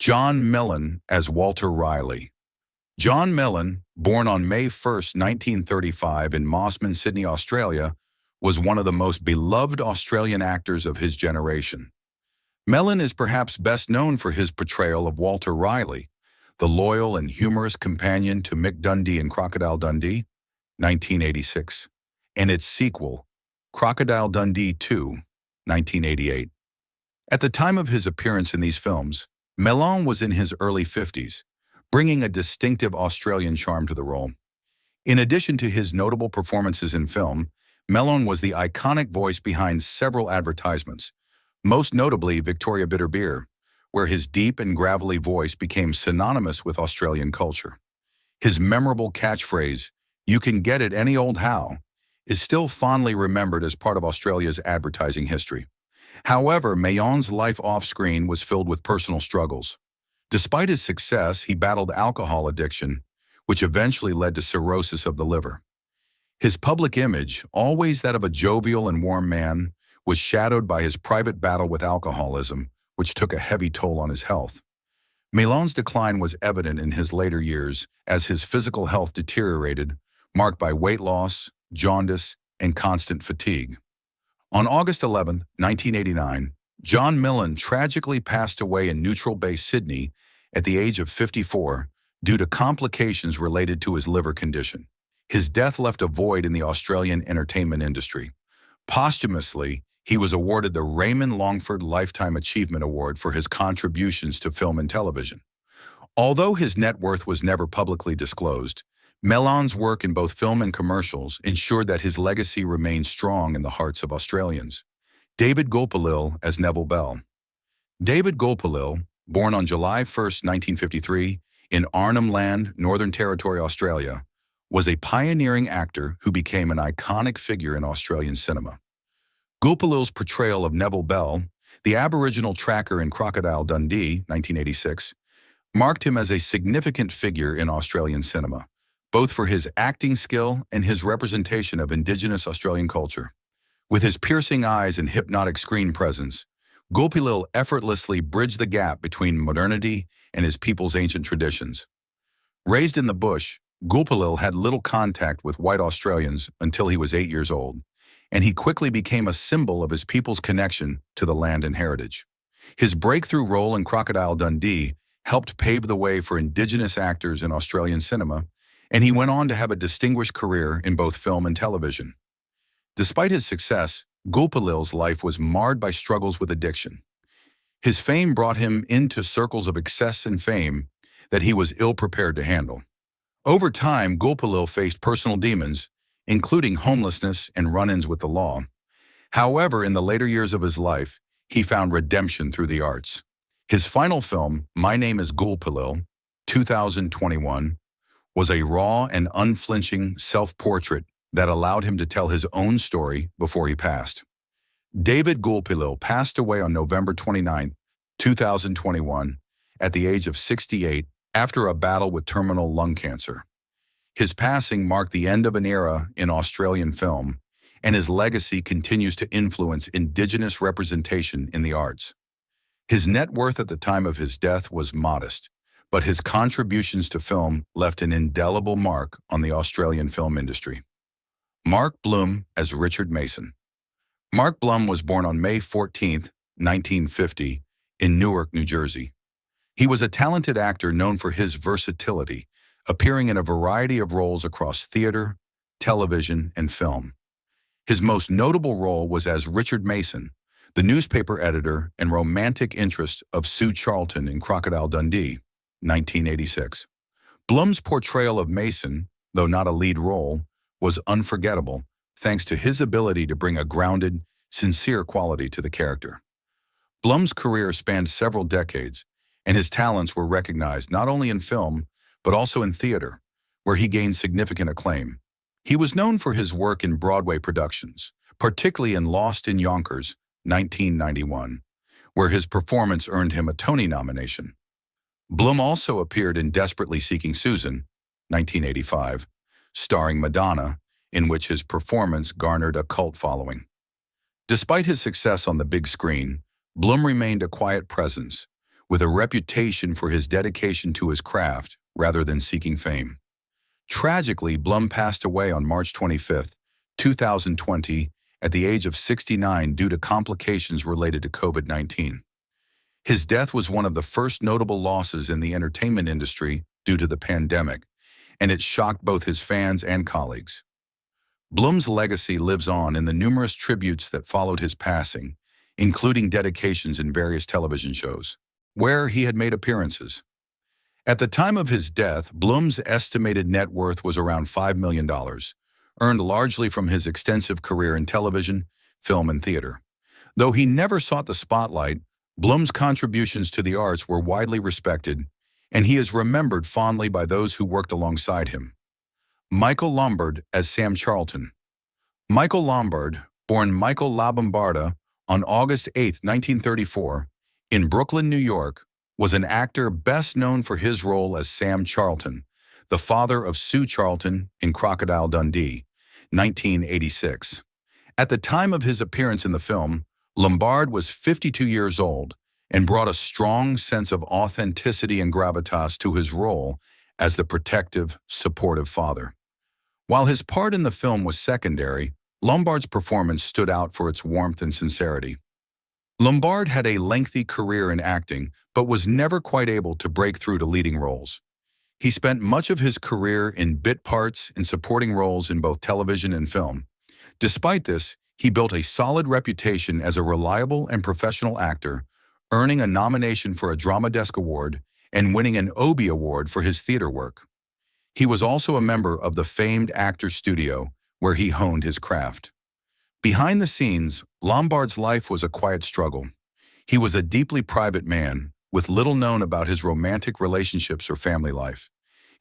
John Meillon as Walter Riley. John Meillon, born on May 1, 1935 in Mosman, Sydney, Australia, was one of the most beloved Australian actors of his generation. Meillon is perhaps best known for his portrayal of Walter Riley, the loyal and humorous companion to Mick Dundee in Crocodile Dundee, 1986, and its sequel, Crocodile Dundee 2, 1988. At the time of his appearance in these films, Meillon was in his early 50s, bringing a distinctive Australian charm to the role. In addition to his notable performances in film, Meillon was the iconic voice behind several advertisements, most notably Victoria Bitter Beer, where his deep and gravelly voice became synonymous with Australian culture. His memorable catchphrase, "You can get it any old how," is still fondly remembered as part of Australia's advertising history. However, Meillon's life off-screen was filled with personal struggles. Despite his success, he battled alcohol addiction, which eventually led to cirrhosis of the liver. His public image, always that of a jovial and warm man, was shadowed by his private battle with alcoholism, which took a heavy toll on his health. Meillon's decline was evident in his later years as his physical health deteriorated, marked by weight loss, jaundice, and constant fatigue. On August 11, 1989, John Meillon tragically passed away in Neutral Bay, Sydney, at the age of 54 due to complications related to his liver condition. His death left a void in the Australian entertainment industry. Posthumously, he was awarded the Raymond Longford Lifetime Achievement Award for his contributions to film and television. Although his net worth was never publicly disclosed, Meillon's work in both film and commercials ensured that his legacy remained strong in the hearts of Australians. David Gulpilil as Neville Bell. David Gulpilil, born on July 1, 1953, in Arnhem Land, Northern Territory, Australia, was a pioneering actor who became an iconic figure in Australian cinema. Gulpilil's portrayal of Neville Bell, the Aboriginal tracker in Crocodile Dundee, 1986, marked him as a significant figure in Australian cinema, both for his acting skill and his representation of Indigenous Australian culture. With his piercing eyes and hypnotic screen presence, Gulpilil effortlessly bridged the gap between modernity and his people's ancient traditions. Raised in the bush, Gulpilil had little contact with white Australians until he was 8 years old, and he quickly became a symbol of his people's connection to the land and heritage. His breakthrough role in Crocodile Dundee helped pave the way for Indigenous actors in Australian cinema, and he went on to have a distinguished career in both film and television. Despite his success, Gulpilil's life was marred by struggles with addiction. His fame brought him into circles of excess and fame that he was ill-prepared to handle. Over time, Gulpilil faced personal demons, including homelessness and run-ins with the law. However, in the later years of his life, he found redemption through the arts. His final film, My Name is Gulpilil, 2021, was a raw and unflinching self-portrait that allowed him to tell his own story before he passed. David Gulpilil passed away on November 29, 2021, at the age of 68 after a battle with terminal lung cancer. His passing marked the end of an era in Australian film, and his legacy continues to influence Indigenous representation in the arts. His net worth at the time of his death was modest, but his contributions to film left an indelible mark on the Australian film industry. Mark Blum as Richard Mason. Mark Blum was born on May 14, 1950, in Newark, New Jersey. He was a talented actor known for his versatility, appearing in a variety of roles across theater, television, and film. His most notable role was as Richard Mason, the newspaper editor and romantic interest of Sue Charlton in Crocodile Dundee, 1986. Blum's portrayal of Mason, though not a lead role, was unforgettable thanks to his ability to bring a grounded, sincere quality to the character. Blum's career spanned several decades, and his talents were recognized not only in film, but also in theater, where he gained significant acclaim. He was known for his work in Broadway productions, particularly in Lost in Yonkers, 1991, where his performance earned him a Tony nomination. Blum also appeared in Desperately Seeking Susan, 1985, starring Madonna, in which his performance garnered a cult following. Despite his success on the big screen, Blum remained a quiet presence, with a reputation for his dedication to his craft rather than seeking fame. Tragically, Blum passed away on March 25, 2020, at the age of 69 due to complications related to COVID-19. His death was one of the first notable losses in the entertainment industry due to the pandemic, and it shocked both his fans and colleagues. Blum's legacy lives on in the numerous tributes that followed his passing, including dedications in various television shows, where he had made appearances. At the time of his death, Blum's estimated net worth was around $5 million, earned largely from his extensive career in television, film, and theater. Though he never sought the spotlight, Blum's contributions to the arts were widely respected, and he is remembered fondly by those who worked alongside him. Michael Lombard as Sam Charlton. Michael Lombard, born Michael Lombarda on August 8, 1934, in Brooklyn, New York, was an actor best known for his role as Sam Charlton, the father of Sue Charlton in Crocodile Dundee, 1986. At the time of his appearance in the film, Lombard was 52 years old and brought a strong sense of authenticity and gravitas to his role as the protective, supportive father. While his part in the film was secondary, Lombard's performance stood out for its warmth and sincerity. Lombard had a lengthy career in acting, but was never quite able to break through to leading roles. He spent much of his career in bit parts and supporting roles in both television and film. Despite this, he built a solid reputation as a reliable and professional actor, earning a nomination for a Drama Desk Award and winning an Obie Award for his theater work. He was also a member of the famed Actors Studio, where he honed his craft. Behind the scenes, Lombard's life was a quiet struggle. He was a deeply private man, with little known about his romantic relationships or family life.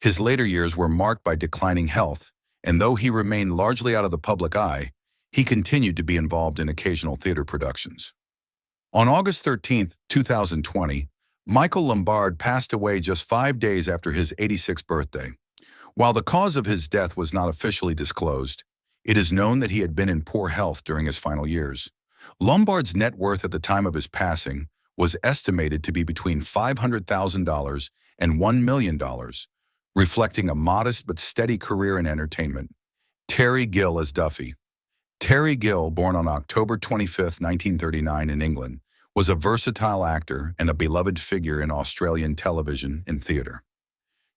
His later years were marked by declining health, and though he remained largely out of the public eye, he continued to be involved in occasional theater productions. On August 13, 2020, Michael Lombard passed away just 5 days after his 86th birthday. While the cause of his death was not officially disclosed, it is known that he had been in poor health during his final years. Lombard's net worth at the time of his passing was estimated to be between $500,000 and $1 million, reflecting a modest but steady career in entertainment. Gill as Duffy. Gill, born on October 25, 1939 in England, was a versatile actor and a beloved figure in Australian television and theater.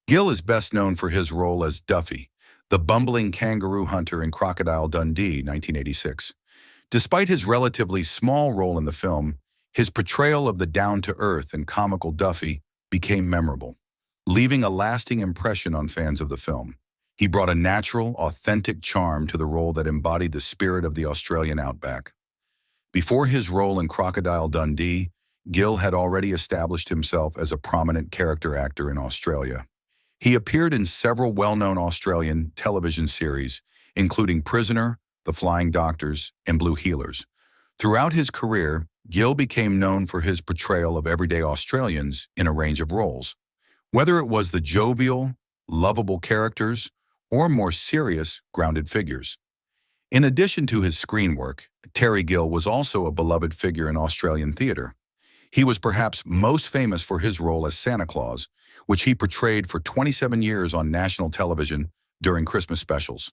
Gill is best known for his role as Duffy, the bumbling kangaroo hunter in Crocodile Dundee, 1986. Despite his relatively small role in the film, his portrayal of the down-to-earth and comical Duffy became memorable, leaving a lasting impression on fans of the film. He brought a natural, authentic charm to the role that embodied the spirit of the Australian outback. Before his role in Crocodile Dundee, Gill had already established himself as a prominent character actor in Australia. He appeared in several well-known Australian television series, including Prisoner, The Flying Doctors, and Blue Heelers. Throughout his career, Gill became known for his portrayal of everyday Australians in a range of roles. Whether it was the jovial, lovable characters, or more serious, grounded figures. In addition to his screen work, Gill was also a beloved figure in Australian theatre. He was perhaps most famous for his role as Santa Claus, which he portrayed for 27 years on national television during Christmas specials.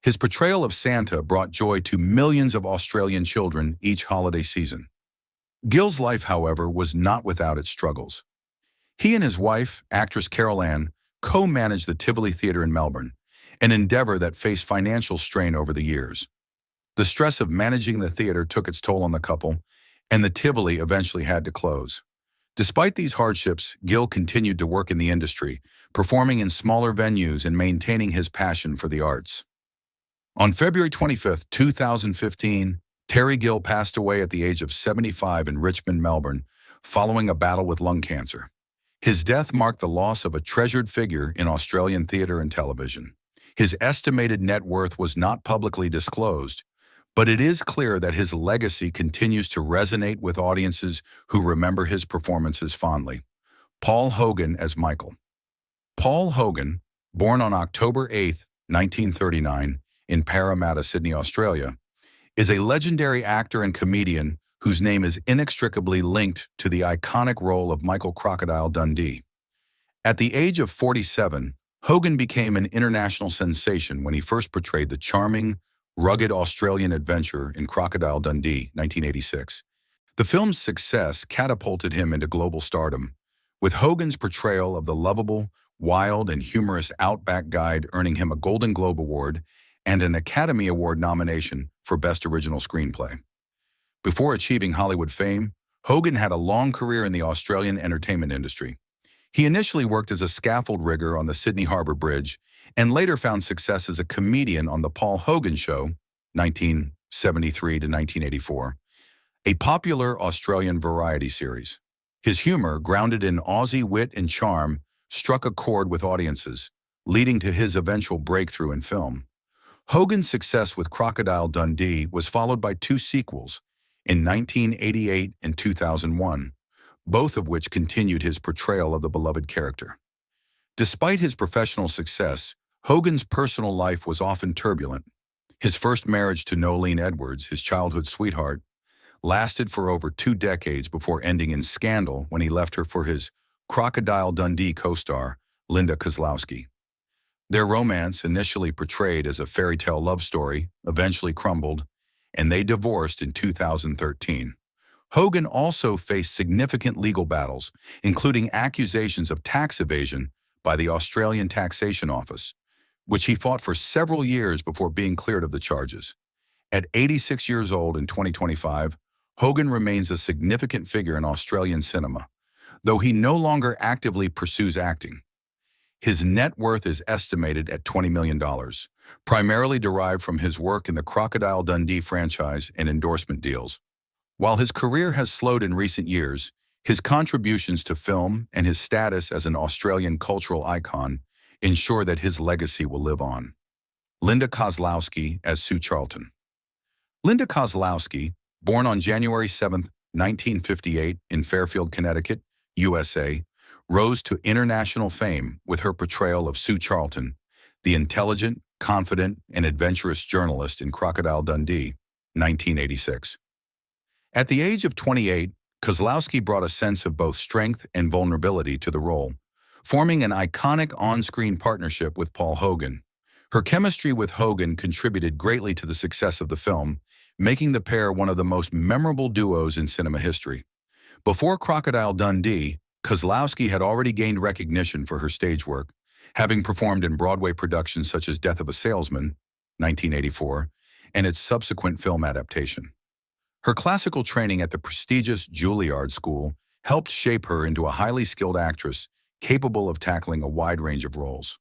His portrayal of Santa brought joy to millions of Australian children each holiday season. Gill's life, however, was not without its struggles. He and his wife, actress Carol Ann, co-managed the Tivoli Theatre in Melbourne, an endeavor that faced financial strain over the years. The stress of managing the theater took its toll on the couple, and the Tivoli eventually had to close. Despite these hardships, Gill continued to work in the industry, performing in smaller venues and maintaining his passion for the arts. On February 25, 2015, Gill passed away at the age of 75 in Richmond, Melbourne, following a battle with lung cancer. His death marked the loss of a treasured figure in Australian theatre and television. His estimated net worth was not publicly disclosed, but it is clear that his legacy continues to resonate with audiences who remember his performances fondly. Paul Hogan as Michael. Paul Hogan, born on October 8, 1939, in Parramatta, Sydney, Australia, is a legendary actor and comedian whose name is inextricably linked to the iconic role of Michael Crocodile Dundee. At the age of 47, Hogan became an international sensation when he first portrayed the charming, rugged Australian adventurer in Crocodile Dundee, 1986. The film's success catapulted him into global stardom, with Hogan's portrayal of the lovable, wild, and humorous Outback Guide earning him a Golden Globe Award and an Academy Award nomination for Best Original Screenplay. Before achieving Hollywood fame, Hogan had a long career in the Australian entertainment industry. He initially worked as a scaffold rigger on the Sydney Harbour Bridge and later found success as a comedian on The Paul Hogan Show, 1973 to 1984, a popular Australian variety series. His humor, grounded in Aussie wit and charm, struck a chord with audiences, leading to his eventual breakthrough in film. Hogan's success with Crocodile Dundee was followed by two sequels, in 1988 and 2001, both of which continued his portrayal of the beloved character. Despite his professional success, Hogan's personal life was often turbulent. His first marriage to Nolene Edwards, his childhood sweetheart, lasted for over 2 decades before ending in scandal when he left her for his Crocodile Dundee co-star, Linda Kozlowski. Their romance, initially portrayed as a fairy tale love story, eventually crumbled, and they divorced in 2013. Hogan also faced significant legal battles, including accusations of tax evasion by the Australian Taxation Office, which he fought for several years before being cleared of the charges. At 86 years old in 2025, Hogan remains a significant figure in Australian cinema, though he no longer actively pursues acting. His net worth is estimated at $20 million, primarily derived from his work in the Crocodile Dundee franchise and endorsement deals. While his career has slowed in recent years, his contributions to film and his status as an Australian cultural icon ensure that his legacy will live on. Linda Kozlowski as Sue Charlton. Linda Kozlowski, born on January 7, 1958 in Fairfield, Connecticut, USA, rose to international fame with her portrayal of Sue Charlton, the intelligent, confident, and adventurous journalist in Crocodile Dundee, 1986. At the age of 28, Kozlowski brought a sense of both strength and vulnerability to the role, forming an iconic on-screen partnership with Paul Hogan. Her chemistry with Hogan contributed greatly to the success of the film, making the pair one of the most memorable duos in cinema history. Before Crocodile Dundee, Kozlowski had already gained recognition for her stage work, having performed in Broadway productions such as Death of a Salesman, 1984, and its subsequent film adaptation. Her classical training at the prestigious Juilliard School helped shape her into a highly skilled actress capable of tackling a wide range of roles.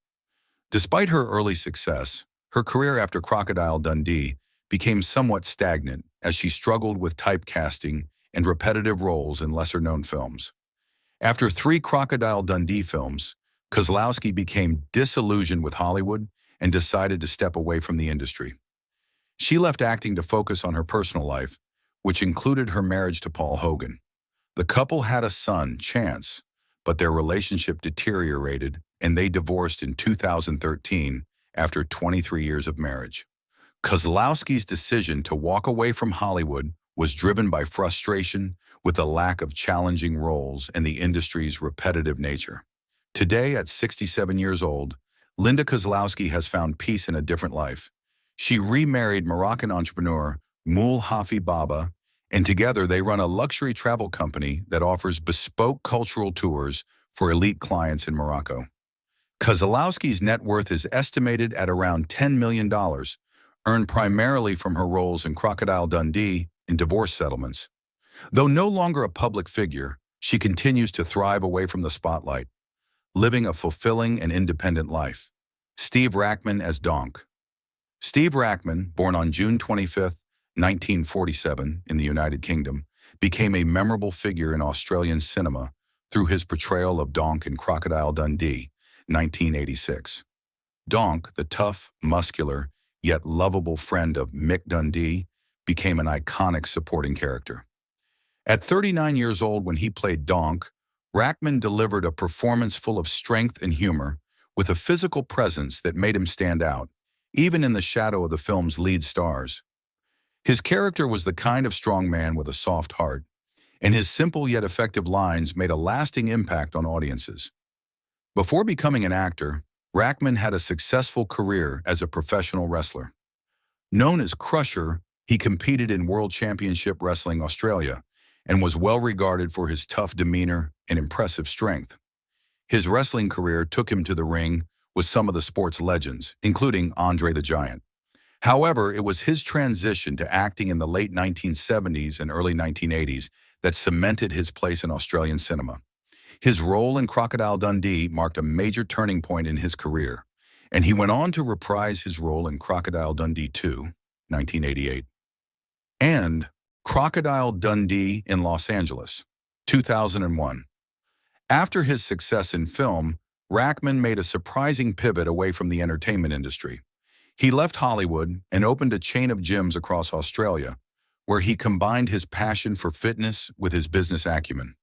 Despite her early success, her career after Crocodile Dundee became somewhat stagnant as she struggled with typecasting and repetitive roles in lesser-known films. After 3 Crocodile Dundee films, Kozlowski became disillusioned with Hollywood and decided to step away from the industry. She left acting to focus on her personal life, which included her marriage to Paul Hogan. The couple had a son, Chance, but their relationship deteriorated and they divorced in 2013 after 23 years of marriage. Kozlowski's decision to walk away from Hollywood was driven by frustration with the lack of challenging roles and the industry's repetitive nature. Today, at 67 years old, Linda Kozlowski has found peace in a different life. She remarried Moroccan entrepreneur Moul Hafi Baba, and together they run a luxury travel company that offers bespoke cultural tours for elite clients in Morocco. Kozlowski's net worth is estimated at around $10 million, earned primarily from her roles in Crocodile Dundee and divorce settlements. Though no longer a public figure, she continues to thrive away from the spotlight, living a fulfilling and independent life. Steve Rackman as Donk. Steve Rackman, born on June 25, 1947 in the United Kingdom, became a memorable figure in Australian cinema through his portrayal of Donk in Crocodile Dundee, 1986. Donk, the tough, muscular, yet lovable friend of Mick Dundee, became an iconic supporting character. At 39 years old when he played Donk, Rackman delivered a performance full of strength and humor, with a physical presence that made him stand out, even in the shadow of the film's lead stars. His character was the kind of strong man with a soft heart, and his simple yet effective lines made a lasting impact on audiences. Before becoming an actor, Rackman had a successful career as a professional wrestler. Known as Crusher, he competed in World Championship Wrestling Australia and was well regarded for his tough demeanor and impressive strength. His wrestling career took him to the ring with some of the sport's legends, including Andre the Giant. However, it was his transition to acting in the late 1970s and early 1980s that cemented his place in Australian cinema. His role in Crocodile Dundee marked a major turning point in his career, and he went on to reprise his role in Crocodile Dundee 2, 1988, and Crocodile Dundee in Los Angeles, 2001. After his success in film, Rackman made a surprising pivot away from the entertainment industry. He left Hollywood and opened a chain of gyms across Australia, where he combined his passion for fitness with his business acumen.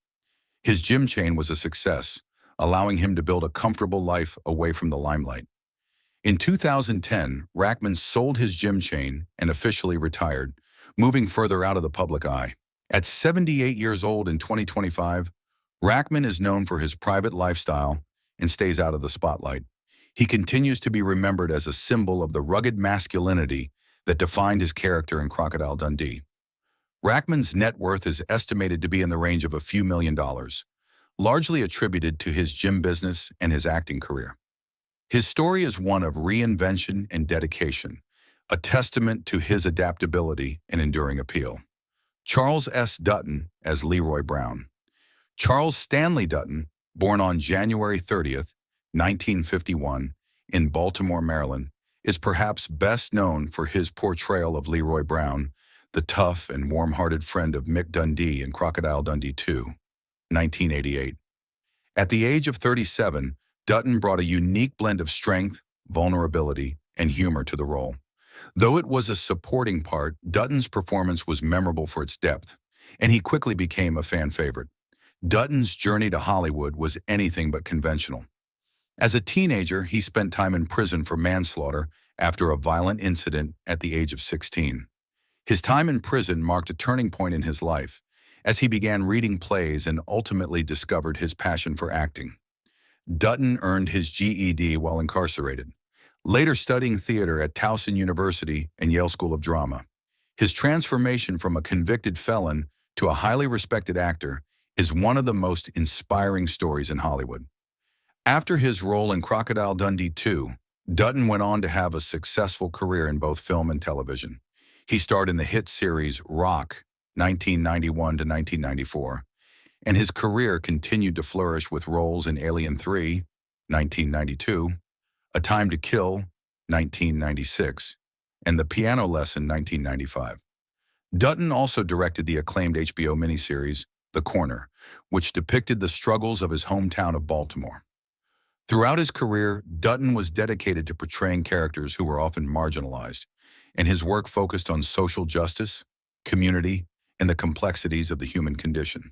His gym chain was a success, allowing him to build a comfortable life away from the limelight. In 2010, Rackman sold his gym chain and officially retired, moving further out of the public eye. At 78 years old in 2025, Rackman is known for his private lifestyle and stays out of the spotlight. He continues to be remembered as a symbol of the rugged masculinity that defined his character in Crocodile Dundee. Rackman's net worth is estimated to be in the range of a few $1,000,000, largely attributed to his gym business and his acting career. His story is one of reinvention and dedication, a testament to his adaptability and enduring appeal. Charles S. Dutton as Leroy Brown. Charles Stanley Dutton, born on January 30th, 1951, in Baltimore, Maryland, is perhaps best known for his portrayal of Leroy Brown, the tough and warm-hearted friend of Mick Dundee in Crocodile Dundee 2, 1988. At the age of 37, Dutton brought a unique blend of strength, vulnerability, and humor to the role. Though it was a supporting part, Dutton's performance was memorable for its depth, and he quickly became a fan favorite. Dutton's journey to Hollywood was anything but conventional. As a teenager, he spent time in prison for manslaughter after a violent incident at the age of 16. His time in prison marked a turning point in his life, as he began reading plays and ultimately discovered his passion for acting. Dutton earned his GED while incarcerated, later studying theater at Towson University and Yale School of Drama. His transformation from a convicted felon to a highly respected actor is one of the most inspiring stories in Hollywood. After his role in Crocodile Dundee 2, Dutton went on to have a successful career in both film and television. He starred in the hit series Rock, 1991 to 1994, and his career continued to flourish with roles in Alien 3, 1992, A Time to Kill, 1996, and The Piano Lesson, 1995. Dutton also directed the acclaimed HBO miniseries The Corner, which depicted the struggles of his hometown of Baltimore. Throughout his career, Dutton was dedicated to portraying characters who were often marginalized, and his work focused on social justice, community, and the complexities of the human condition.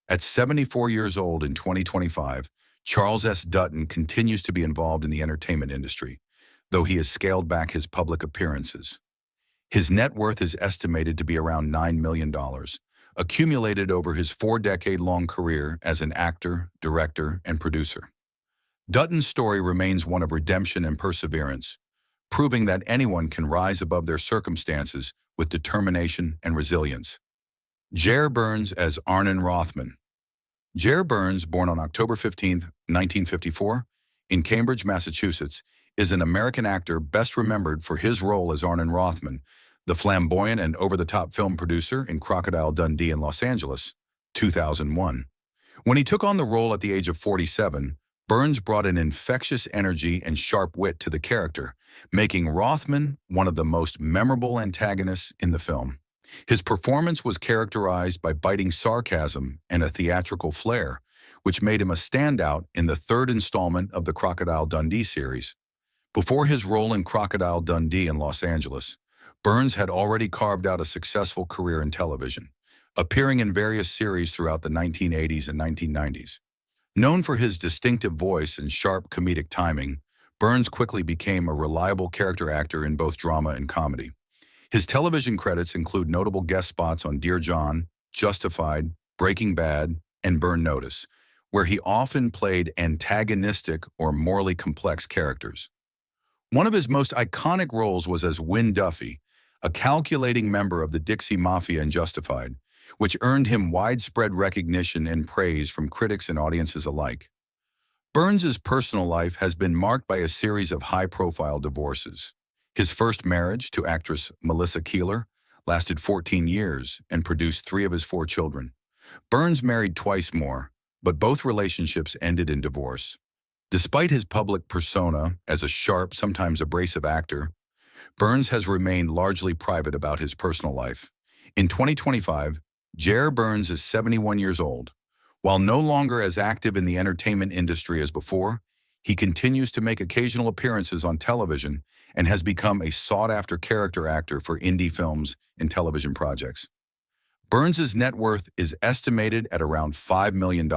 At 74 years old in 2025, Charles S. Dutton continues to be involved in the entertainment industry, though he has scaled back his public appearances. His net worth is estimated to be around $9 million, accumulated over his 4-decade-long career as an actor, director, and producer. Dutton's story remains one of redemption and perseverance, proving that anyone can rise above their circumstances with determination and resilience. Jere Burns as Arnon Rothman. Jere Burns, born on October 15, 1954, in Cambridge, Massachusetts, is an American actor best remembered for his role as Arnon Rothman, the flamboyant and over-the-top film producer in Crocodile Dundee in Los Angeles, 2001. When he took on the role at the age of 47, Burns brought an infectious energy and sharp wit to the character, making Rothman one of the most memorable antagonists in the film. His performance was characterized by biting sarcasm and a theatrical flair, which made him a standout in the third installment of the Crocodile Dundee series. Before his role in Crocodile Dundee in Los Angeles, Burns had already carved out a successful career in television, appearing in various series throughout the 1980s and 1990s. Known for his distinctive voice and sharp comedic timing, Burns quickly became a reliable character actor in both drama and comedy. His television credits include notable guest spots on Dear John, Justified, Breaking Bad, and Burn Notice, where he often played antagonistic or morally complex characters. One of his most iconic roles was as Win Duffy, a calculating member of the Dixie Mafia in Justified, which earned him widespread recognition and praise from critics and audiences alike. Burns's personal life has been marked by a series of high-profile divorces. His first marriage, to actress Melissa Keeler, lasted 14 years and produced 3 of his 4 children. Burns married twice more, but both relationships ended in divorce. Despite his public persona as a sharp, sometimes abrasive actor, Burns has remained largely private about his personal life. In 2025, Jere Burns is 71 years old. While no longer as active in the entertainment industry as before, he continues to make occasional appearances on television and has become a sought-after character actor for indie films and television projects. Burns's net worth is estimated at around $5 million,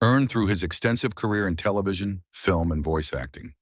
earned through his extensive career in television, film, and voice acting.